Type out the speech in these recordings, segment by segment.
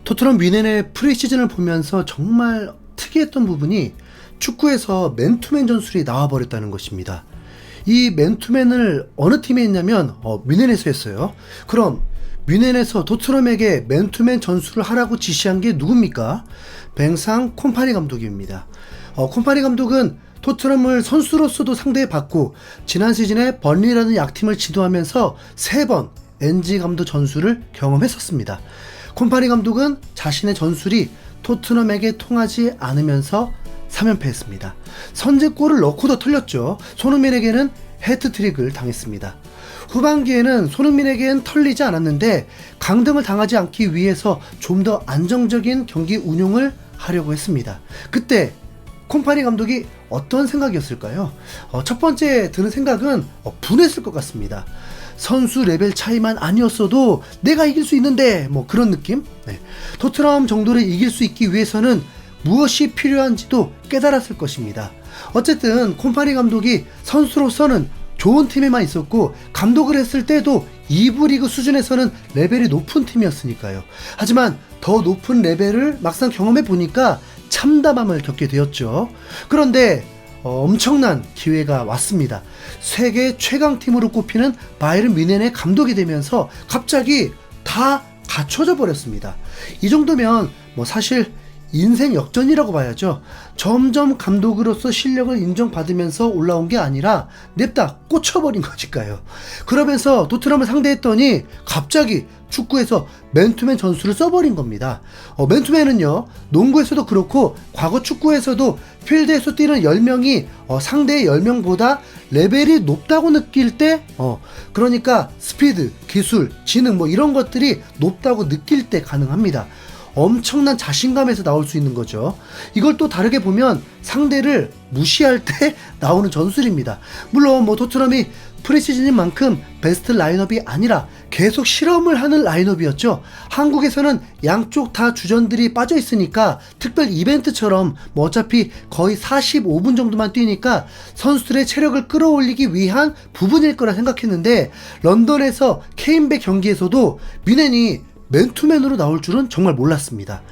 토트넘 뮌헨의 프리시즌을 보면서 정말 특이했던 부분이 축구에서 맨투맨 전술이 나와버렸다는 것입니다. 이 맨투맨을 어느 팀에 했냐면 뮌헨에서 했어요. 그럼 뮌헨에서 토트넘에게 맨투맨 전술을 하라고 지시한 게 누굽니까? 뱅상 콤파니 감독입니다. 콤파니 감독은 토트넘을 선수로서도 상대해봤고 지난 시즌에 번리라는 약팀을 지도하면서 3번 NG 감독 전술을 경험했었습니다. 콤파니 감독은 자신의 전술이 토트넘에게 통하지 않으면서 3연패했습니다. 선제골을 넣고도 털렸죠. 손흥민에게는 해트트릭을 당했습니다. 후반기에는 손흥민에겐 털리지 않았는데 강등을 당하지 않기 위해서 좀 더 안정적인 경기 운용을 하려고 했습니다. 그때 콤파니 감독이 어떤 생각이었을까요? 첫 번째 드는 생각은 분했을 것 같습니다. 선수 레벨 차이만 아니었어도 내가 이길 수 있는데 그런 느낌? 토트넘 정도를 이길 수 있기 위해서는 무엇이 필요한지도 깨달았을 것입니다. 어쨌든 콤파니 감독이 선수로서는 좋은 팀에만 있었고 감독을 했을 때도 2부 리그 수준에서는 레벨이 높은 팀이었으니까요. 하지만 더 높은 레벨을 막상 경험해 보니까 참담함을 겪게 되었죠. 그런데 엄청난 기회가 왔습니다. 세계 최강팀으로 꼽히는 바이에른 뮌헨의 감독이 되면서 갑자기 다 갖춰져 버렸습니다. 이 정도면 사실 인생 역전이라고 봐야죠. 점점 감독으로서 실력을 인정받으면서 올라온 게 아니라 냅다 꽂혀버린 거니까요. 그러면서 토트넘을 상대했더니 갑자기 축구에서 맨투맨 전술을 써버린 겁니다. 맨투맨은요, 농구에서도 그렇고 과거 축구에서도 필드에서 뛰는 10명이 상대의 10명보다 레벨이 높다고 느낄 때 그러니까 스피드, 기술, 지능 이런 것들이 높다고 느낄 때 가능합니다. 엄청난 자신감에서 나올 수 있는 거죠. 이걸 또 다르게 보면 상대를 무시할 때 나오는 전술입니다. 물론 토트넘이 프리시즌인 만큼 베스트 라인업이 아니라 계속 실험을 하는 라인업이었죠. 한국에서는 양쪽 다 주전들이 빠져 있으니까 특별 이벤트처럼 어차피 거의 45분 정도만 뛰니까 선수들의 체력을 끌어올리기 위한 부분일 거라 생각했는데 런던에서 케인백 경기에서도 뮌헨이 맨투맨으로 나올 줄은 정말 몰랐습니다.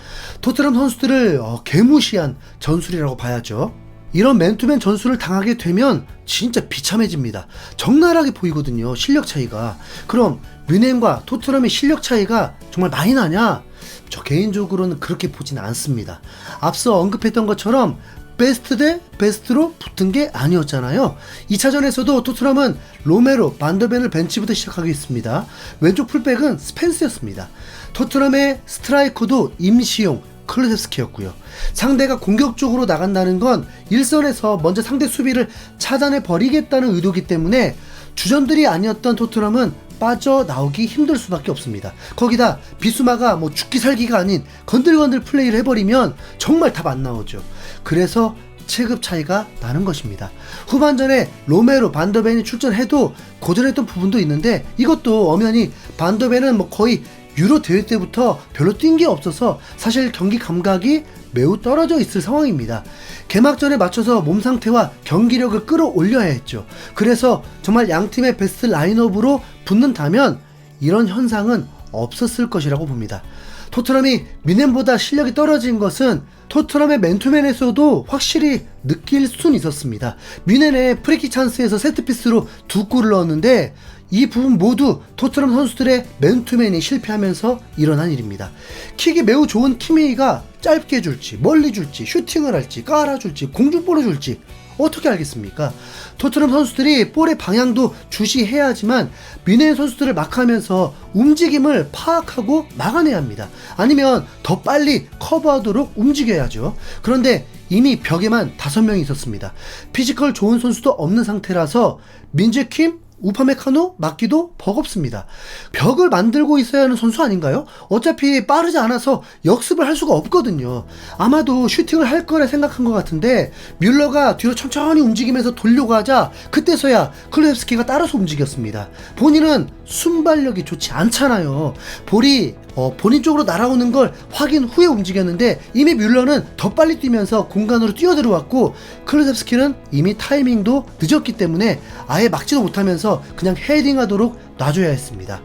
토트넘 선수들을 개무시한 전술이라고 봐야죠. 이런 맨투맨 전술을 당하게 되면 진짜 비참해집니다. 적나라하게 보이거든요, 실력 차이가. 그럼 뮌헨과 토트넘의 실력 차이가 정말 많이 나냐? 저 개인적으로는 그렇게 보진 않습니다. 앞서 언급했던 것처럼 베스트 대 베스트로 붙은 게 아니었잖아요. 2차전에서도 토트넘은 로메로, 반더벤을 벤치부터 시작하겠습니다. 왼쪽 풀백은 스펜스였습니다. 토트넘의 스트라이커도 임시용, 클루세스키였고요. 상대가 공격적으로 나간다는 건 일선에서 먼저 상대 수비를 차단해 버리겠다는 의도이기 때문에 주전들이 아니었던 토트넘은 빠져나오기 힘들 수밖에 없습니다. 거기다 비수마가 죽기 살기가 아닌 건들건들 플레이를 해버리면 정말 답 안 나오죠. 그래서 체급 차이가 나는 것입니다. 후반전에 로메로, 반더벤이 출전해도 고전했던 부분도 있는데 이것도 엄연히 반더벤은 거의 유로 대회 때부터 별로 뛴 게 없어서 사실 경기 감각이 매우 떨어져 있을 상황입니다. 개막전에 맞춰서 몸 상태와 경기력을 끌어올려야 했죠. 그래서 정말 양팀의 베스트 라인업으로 붙는다면 이런 현상은 없었을 것이라고 봅니다. 토트넘이 뮌헨보다 실력이 떨어진 것은 토트넘의 맨투맨에서도 확실히 느낄 수는 있었습니다. 뮌헨의 프리킥 찬스에서 세트피스로 2골을 넣었는데 이 부분 모두 토트넘 선수들의 맨투맨이 실패하면서 일어난 일입니다. 킥이 매우 좋은 키미가 짧게 줄지, 멀리 줄지, 슈팅을 할지, 깔아줄지, 공중볼을 줄지 어떻게 알겠습니까? 토트넘 선수들이 볼의 방향도 주시해야지만 뮌헨 선수들을 막하면서 움직임을 파악하고 막아내야 합니다. 아니면 더 빨리 커버하도록 움직여야죠. 그런데 이미 벽에만 5명이 있었습니다. 피지컬 좋은 선수도 없는 상태라서 민재킴, 우파메카노 막기도 버겁습니다. 벽을 만들고 있어야 하는 선수 아닌가요? 어차피 빠르지 않아서 역습을 할 수가 없거든요. 아마도 슈팅을 할 거라 생각한 것 같은데 뮬러가 뒤로 천천히 움직이면서 돌려고 하자 그때서야 클루셉스키가 따라서 움직였습니다. 본인은 순발력이 좋지 않잖아요. 볼이 본인 쪽으로 날아오는 걸 확인 후에 움직였는데 이미 뮬러는 더 빨리 뛰면서 공간으로 뛰어들어왔고 클루셉스키는 이미 타이밍도 늦었기 때문에 아예 막지도 못하면서 그냥 헤딩하도록 놔줘야 했습니다.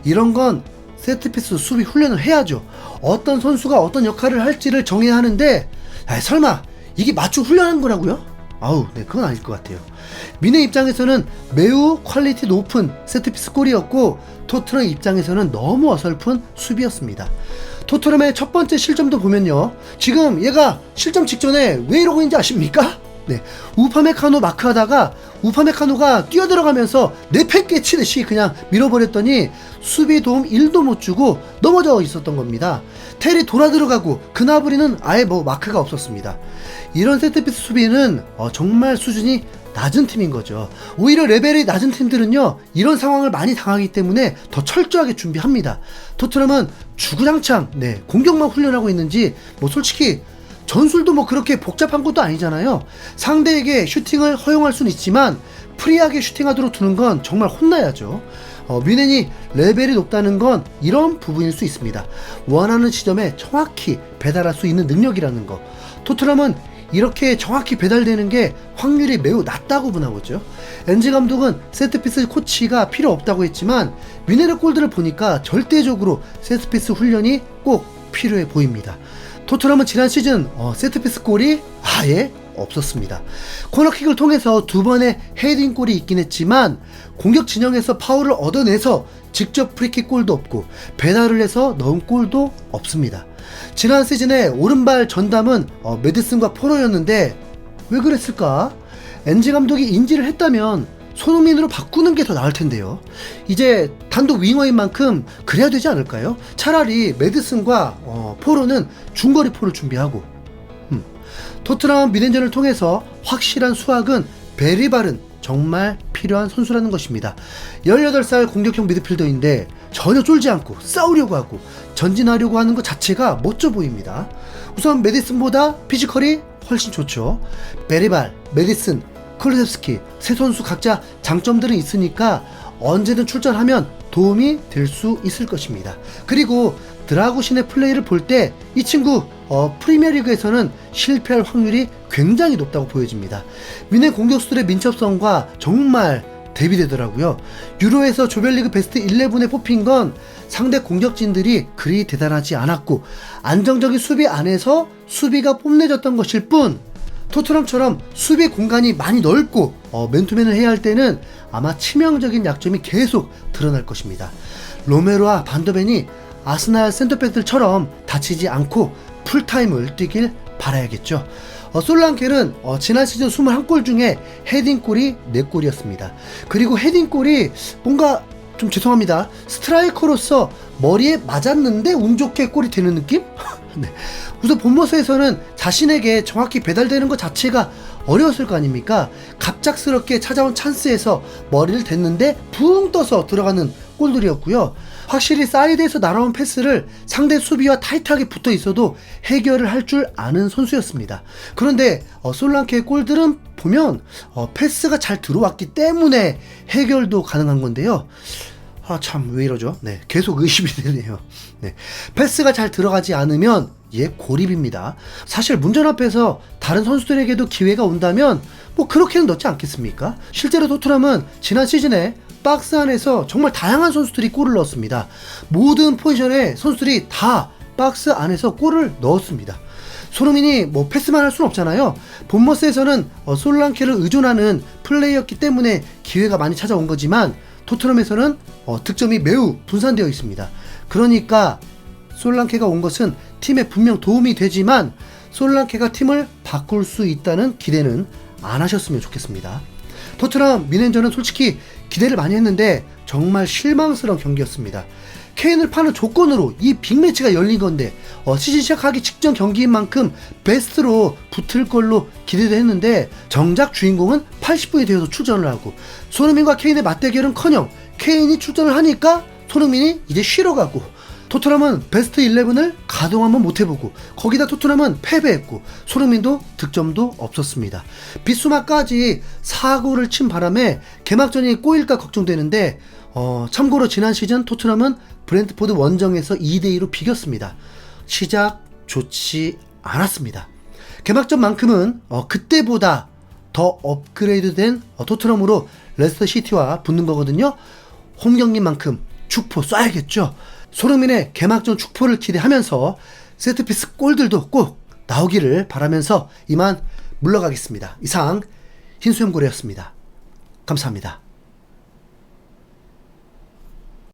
이런 건 세트피스 수비 훈련을 해야죠. 어떤 선수가 어떤 역할을 할지를 정해야 하는데, 설마 이게 맞춤 훈련한 거라고요? 아우, 네, 그건 아닐 것 같아요. 미네 입장에서는 매우 퀄리티 높은 세트피스 골이었고, 토트넘 입장에서는 너무 어설픈 수비였습니다. 토트넘의 첫 번째 실점도 보면요, 지금 얘가 실점 직전에 왜 이러고 있는지 아십니까? 네, 우파메카노 마크하다가 우파메카노가 뛰어들어가면서 내팽개 치듯이 그냥 밀어버렸더니 수비 도움 1도 못 주고 넘어져 있었던 겁니다. 텔이 돌아 들어가고 그나브리는 아예 마크가 없었습니다. 이런 세트피스 수비는 정말 수준이 낮은 팀인 거죠. 오히려 레벨이 낮은 팀들은요, 이런 상황을 많이 당하기 때문에 더 철저하게 준비합니다. 토트넘은 주구장창 공격만 훈련하고 있는지 솔직히 전술도 그렇게 복잡한 것도 아니잖아요. 상대에게 슈팅을 허용할 수는 있지만 프리하게 슈팅하도록 두는 건 정말 혼나야죠. 뮌헨이 레벨이 높다는 건 이런 부분일 수 있습니다. 원하는 지점에 정확히 배달할 수 있는 능력이라는 거. 토트넘은 이렇게 정확히 배달되는 게 확률이 매우 낮다고 보나보죠. 엔지 감독은 세트피스 코치가 필요 없다고 했지만 뮌헨의 골들을 보니까 절대적으로 세트피스 훈련이 꼭 필요해 보입니다. 토트넘은 지난 시즌 세트피스 골이 아예 없었습니다. 코너킥을 통해서 2번의 헤딩골이 있긴 했지만 공격 진영에서 파울을 얻어내서 직접 프리킥 골도 없고 배달을 해서 넣은 골도 없습니다. 지난 시즌에 오른발 전담은 메디슨과 포로였는데 왜 그랬을까? 엔지 감독이 인지를 했다면 손흥민으로 바꾸는 게 더 나을 텐데요. 이제 단독 윙어인 만큼 그래야 되지 않을까요? 차라리 메디슨과 포로는 중거리 포를 준비하고. 토트넘 뮌헨전을 통해서 확실한 수학은 베리발은 정말 필요한 선수라는 것입니다. 18살 공격형 미드필더인데 전혀 쫄지 않고 싸우려고 하고 전진하려고 하는 것 자체가 멋져 보입니다. 우선 메디슨보다 피지컬이 훨씬 좋죠. 베리발, 메디슨, 클루셉스키 세 선수 각자 장점들은 있으니까 언제든 출전하면 도움이 될 수 있을 것입니다. 그리고 드라구신의 플레이를 볼 때 이 친구 프리미어리그에서는 실패할 확률이 굉장히 높다고 보여집니다. 뮌헨 공격수들의 민첩성과 정말 대비되더라고요. 유로에서 조별리그 베스트 11에 뽑힌 건 상대 공격진들이 그리 대단하지 않았고 안정적인 수비 안에서 수비가 뽐내졌던 것일 뿐, 토트넘처럼 수비 공간이 많이 넓고 맨투맨을 해야 할 때는 아마 치명적인 약점이 계속 드러날 것입니다. 로메로와 반더벤이 아스날 센터백들처럼 다치지 않고 풀타임을 뛰길 바라야겠죠. 솔랑켈은 지난 시즌 21골 중에 헤딩골이 4골이었습니다. 그리고 헤딩골이 뭔가 좀 죄송합니다, 스트라이커로서 머리에 맞았는데 운 좋게 골이 되는 느낌? 네. 우선 본머스에서는 자신에게 정확히 배달되는 것 자체가 어려웠을 거 아닙니까? 갑작스럽게 찾아온 찬스에서 머리를 댔는데 붕 떠서 들어가는 골들이었고요. 확실히 사이드에서 날아온 패스를 상대 수비와 타이트하게 붙어 있어도 해결을 할 줄 아는 선수였습니다. 그런데 솔랑케의 골들은 보면 패스가 잘 들어왔기 때문에 해결도 가능한 건데요. 참 왜 이러죠? 네, 계속 의심이 되네요. 네, 패스가 잘 들어가지 않으면 고립입니다. 사실 문전 앞에서 다른 선수들에게도 기회가 온다면 그렇게는 넣지 않겠습니까? 실제로 토트넘은 지난 시즌에 박스 안에서 정말 다양한 선수들이 골을 넣었습니다. 모든 포지션의 선수들이 다 박스 안에서 골을 넣었습니다. 손흥민이 패스만 할 수는 없잖아요. 본머스에서는 솔랑케를 의존하는 플레이였기 때문에 기회가 많이 찾아온 거지만 토트넘에서는 득점이 매우 분산되어 있습니다. 그러니까 솔랑케가 온 것은 팀에 분명 도움이 되지만 솔랑케가 팀을 바꿀 수 있다는 기대는 안 하셨으면 좋겠습니다. 토트넘 뮌헨전은 솔직히 기대를 많이 했는데 정말 실망스러운 경기였습니다. 케인을 파는 조건으로 이 빅매치가 열린 건데 시즌 시작하기 직전 경기인 만큼 베스트로 붙을 걸로 기대도 했는데 정작 주인공은 80분이 되어서 출전을 하고 손흥민과 케인의 맞대결은커녕 케인이 출전을 하니까 손흥민이 이제 쉬러 가고 토트넘은 베스트 11을 가동 한번 못해보고 거기다 토트넘은 패배했고 손흥민도 득점도 없었습니다. 비수마까지 4골을 친 바람에 개막전이 꼬일까 걱정되는데 참고로 지난 시즌 토트넘은 브렌트포드 원정에서 2대2로 비겼습니다. 시작 좋지 않았습니다. 개막전만큼은 그때보다 더 업그레이드된 토트넘으로 레스터 시티와 붙는 거거든요. 홈 경기만큼 축포 쏴야겠죠. 손흥민의 개막전 축포를 기대하면서 세트피스 골들도 꼭 나오기를 바라면서 이만 물러가겠습니다. 이상 흰수염고래였습니다. 감사합니다.